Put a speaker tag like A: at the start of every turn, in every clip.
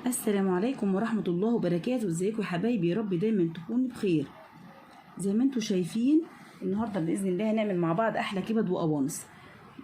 A: السلام عليكم ورحمة الله وبركاته. ازيكم يا حبايبي؟ يا رب دايما تكونوا بخير. زي ما انتم شايفين النهارده باذن الله هنعمل مع بعض احلى كبد وقوانص.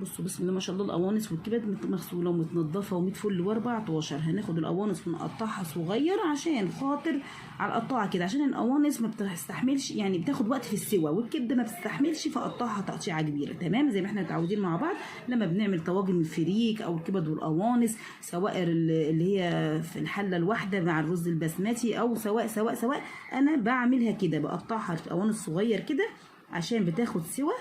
A: بصوا بسم الله ما شاء الله، القوانص والكبد مغسوله ومتنضفه و100 فل و14. هناخد القوانص ونقطعها صغير عشان خاطر على القطاعه كده، عشان القوانص ما بتستحملش، يعني بتاخد وقت في السوا، والكبده ما بتستحملش، فقطعها تقطيعه كبيره. تمام، زي ما احنا متعودين مع بعض لما بنعمل طواجن الفريك او الكبد والقوانص، سواء اللي هي في الحله الواحده مع الرز البسمتي، او سواء انا بعملها كده، بقطعها في قوانص صغير كده عشان بتاخد سوا،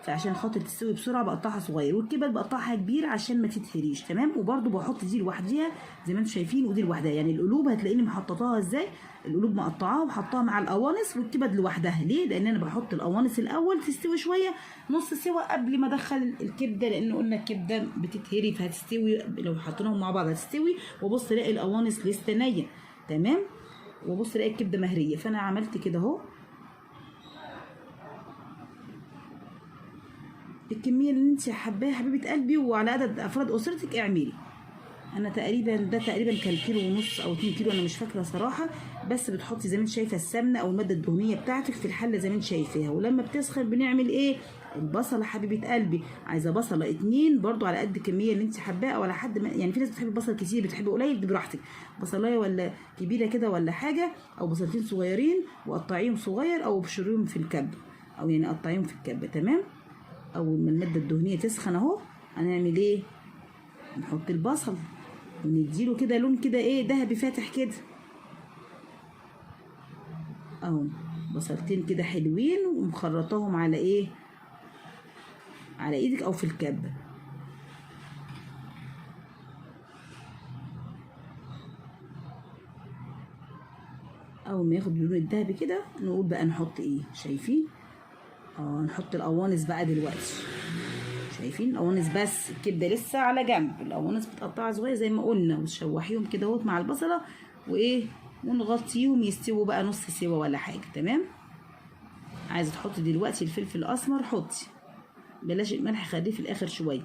A: فعشان خاطر تستوي بسرعه بقطعها صغير، والكبد بقطعها كبير عشان ما تتهريش. تمام، وبرده بحط دي لوحديها زي ما انتم شايفين، ودي لوحدها. يعني القلوب هتلاقيني محططاها ازاي، القلوب مقطعاها وحطاها مع القوانص، والكبد لوحدها. ليه؟ لان انا بحط القوانص الاول تستوي شويه نص سوا قبل ما ادخل الكبده، لان قلنا الكبده بتتهري فهتستوي لو حطيناهم مع بعض هتستوي. وبص الاقي القوانص لسه نيه. تمام، وبص الاقي الكبده مهريه. فانا عملت كده اهو، الكميه اللي انت حباها حبيبه قلبي وعلى عدد افراد اسرتك اعملي. انا تقريبا كان كيلو ونص او 2 كيلو، انا مش فاكره صراحه. بس بتحطي زي ما انت شايفه السمنه او الماده الدهنيه بتاعتك في الحله زي ما انت شايفاها، ولما بتسخن بنعمل ايه؟ البصله حبيبه قلبي، عايزه بصله 2 برضو على قد الكميه اللي انت حباها، او على حد ما، يعني في ناس بتحب البصل كتير، بتحب قليل، دي براحتك. بصلايه ولا كبيره كده ولا حاجه، او بصلتين صغيرين وقطعيهم صغير، او ابشريهم في الكب، او يعني قطعيهم في الكب. تمام، اول ما الماده الدهنيه تسخن اهو هنعمل ايه؟ نحط البصل ونديله كده لون كده ايه، ذهبي فاتح كده اهو. بصلتين كده حلوين ومخرطاهم على ايه، على ايدك او في الكبه. اول ما ياخد اللون الذهبي كده نقول بقى نحط ايه، شايفين؟ نحط القوانص بقى دلوقتي. شايفين القوانص؟ بس الكبده لسه على جنب، القوانص متقطعه صغير زي ما قلنا، وتشوحيهم كده اهوت مع البصله وايه، ونغطيهم يستووا بقى نص سوا ولا حاجه. تمام، عايزه تحطي دلوقتي الفلفل الاسمر حطي، بلاش الملح خليه في الاخر شويه.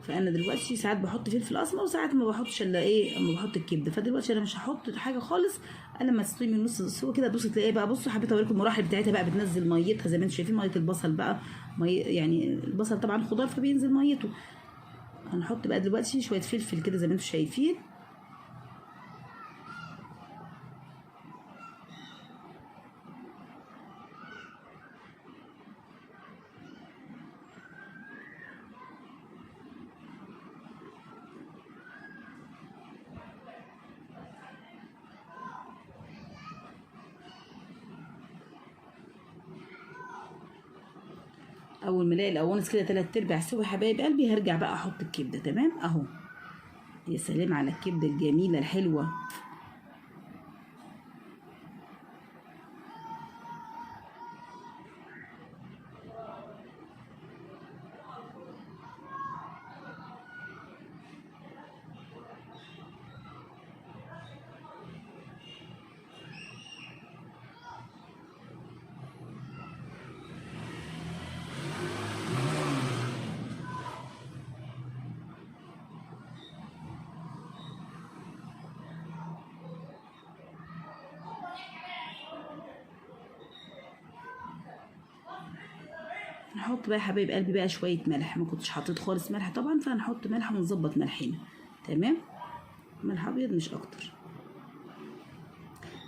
A: فانا دلوقتي ساعات بحط فلفل اسمر وساعات ما بحطش الا ايه اما بحط الكبده. فدلوقتي انا مش هحط حاجه خالص الا لما تستوي من نص سوا كده. بصوا تلاقيها بقى، بصوا حبيت اوريكم المراحل بتاعتها بقى، بتنزل ميتها زي ما انتم شايفين، ميه البصل بقى، يعني البصل طبعا خضار فبينزل ميته. هنحط بقى دلوقتي شويه فلفل كده زي ما انتم شايفين، اول ما الاقي القوانص كده 3/4 سوا حبايب قلبي هرجع بقى احط الكبده. تمام اهو. يا سلام على الكبده الجميله الحلوه. نحط بقى يا حبايب قلبي بقى شويه ملح، ما كنتش حطيت خالص ملح طبعا، فهنحط ملح ونظبط ملحنا. تمام، ملح ابيض مش اكتر.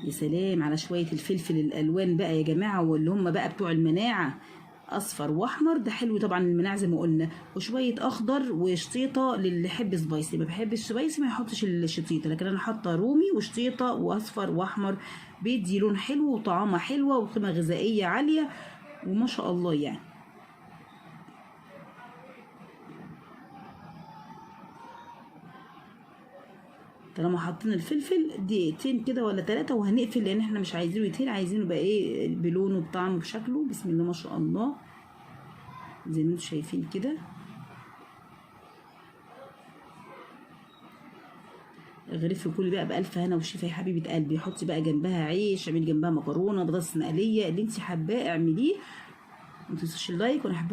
A: يا سلام على شويه الفلفل الالوان بقى يا جماعه، واللي هم بقى بتوع المناعه، اصفر واحمر، ده حلو طبعا المناعه زي ما قلنا، وشويه اخضر وشطيطه للي يحب سبايسي. ما بيحبش سبايسي ما يحطش الشطيطه، لكن انا حاطه رومي وشطيطه واصفر واحمر، بيدي لون حلو وطعامه حلوه وقيمه غذائيه عاليه وما شاء الله يعني. طالما حاطين الفلفل دقيقتين كده ولا 3 وهنقفل، لان احنا مش عايزينه يتهري، عايزينه بقى ايه، بلونه بطعمه بشكله. بسم الله ما شاء الله زي ما انتم شايفين كده. غرفي كل بقى بألف هنا وشفا يا حبيبه قلبي. حطي بقى جنبها عيش، اعملي جنبها مكرونه، بطاطس مقليه، اللي انت حباه اعمليه. ما تنسوش اللايك، وانا احبكم.